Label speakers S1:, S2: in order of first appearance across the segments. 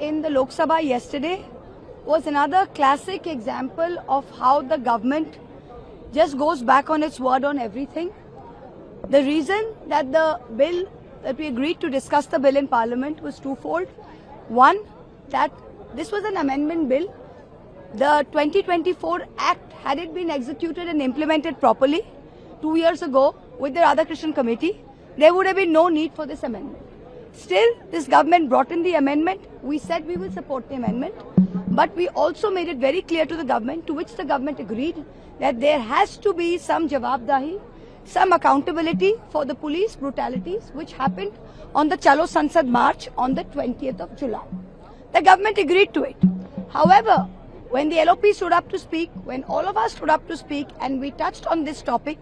S1: in the Lok Sabha yesterday was another classic example of how the government just goes back on its word on everything. The reason that we agreed to discuss the bill in Parliament was twofold. One, that this was an amendment bill. The 2024 Act, had it been executed and implemented properly 2 years ago with the Radhakrishnan Committee, there would have been no need for this amendment. Still, this government brought in the amendment. We said we will support the amendment, but we also made it very clear to the government, to which the government agreed, that there has to be some jawabdahi, some accountability for the police brutalities which happened on the Chalo Sansad March on the 20th of July. The government agreed to it. However, when the LOP stood up to speak, when all of us stood up to speak and we touched on this topic,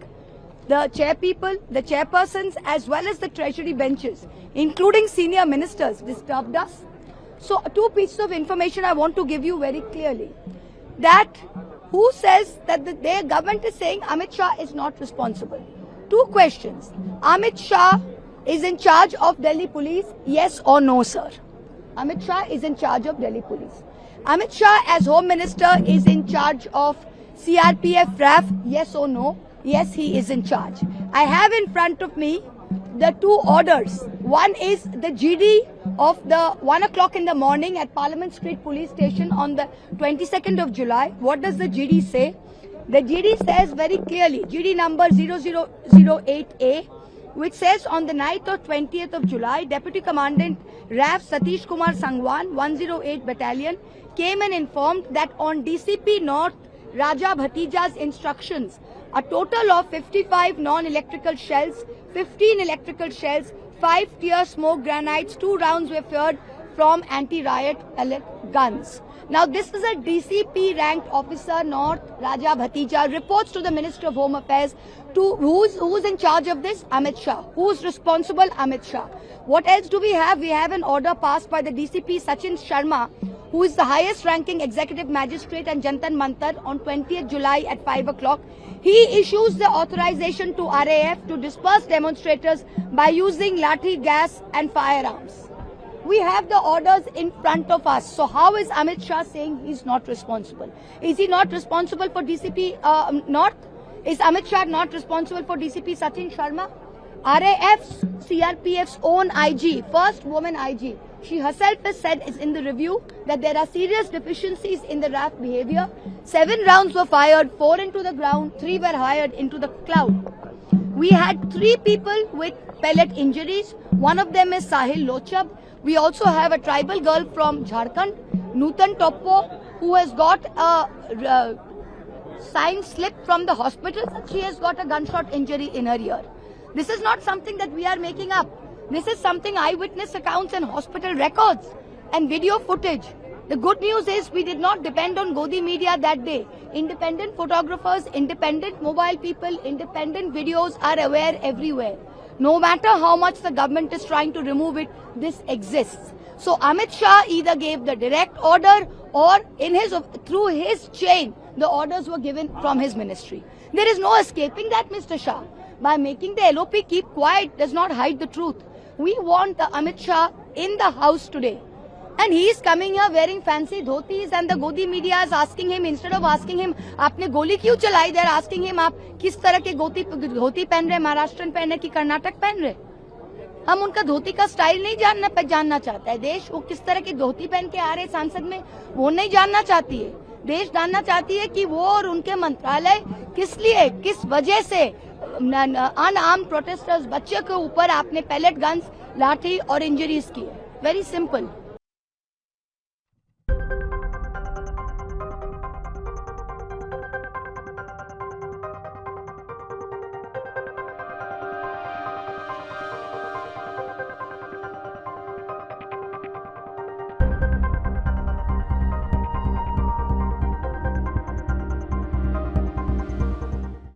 S1: the chairpeople, the chairpersons, as well as the treasury benches, including senior ministers, disturbed us. So, two pieces of information I want to give you very clearly. That who says that their government is saying Amit Shah is not responsible? Two questions. Amit Shah is in charge of Delhi police, yes or no, sir? Amit Shah is in charge of Delhi police. Amit Shah as Home Minister is in charge of CRPF, RAF, yes or no? Yes, he is in charge. I have in front of me the two orders. One is the GD of the 1 o'clock in the morning at Parliament Street Police Station on the 22nd of July. What does the GD say? The GD says very clearly, GD number 0008A, which says on the night of 20th of July, Deputy Commandant RAF Satish Kumar Sangwan, 108 Battalion, came and informed that on DCP North Raja Bhatija's instructions, a total of 55 non-electrical shells, 15 electrical shells, 5 tear smoke granites, 2 rounds were fired from anti-riot guns. Now this is a DCP ranked officer, North Raja Bhatija, reports to the Minister of Home Affairs. Who's in charge of this? Amit Shah. Who's responsible? Amit Shah. What else do we have? We have an order passed by the DCP Sachin Sharma, who is the highest ranking executive magistrate and Jantan Mantar, on 20th July at 5 o'clock. He issues the authorization to RAF to disperse demonstrators by using lathi gas and firearms. We have the orders in front of us. So how is Amit Shah saying he's not responsible? Is he not responsible for DCP North? Is Amit Shah not responsible for DCP Sachin Sharma? RAF's CRPF's own IG, first woman IG, she herself has said in the review that there are serious deficiencies in the RAF behavior. 7 rounds were fired, 4 into the ground, 3 were fired into the cloud. We had 3 people with pellet injuries. One of them is Sahil Lochab. We also have a tribal girl from Jharkhand, Nutan Toppo, who has got a sign slip from the hospital. She has got a gunshot injury in her ear. This is not something that we are making up. This is something eyewitness accounts and hospital records and video footage. The good news is we did not depend on Godi media that day. Independent photographers, independent mobile people, independent videos are aware everywhere. No matter how much the government is trying to remove it, this exists. So Amit Shah either gave the direct order or through his chain, the orders were given from his ministry. There is no escaping that, Mr. Shah. By making the LOP keep quiet does not hide the truth. We want the Amit Shah in the house today. And he is coming here wearing fancy dhotis, and the Godi media is asking him, instead of asking him, आपने गोली क्यों चलाई? They are asking him, आप किस तरह के धोती पहन रहे, महाराष्ट्रन पहन रहे कि कर्नाटक पहन रहे? हम उनका धोती का स्टाइल नहीं जानना चाहता है देश। वो किस तरह की धोती पहन के आ रहे सांसद में, वो नहीं जानना चाहती है। देश जानना चाहती है कि वो और उनके मंत्रालय किस लिए, किस वजह से अनआर्म्ड प्रोटेस्टर्स, बच्चे के ऊपर आपने पैलेट गन्स, लाठी और इंजरीज की है। Very simple.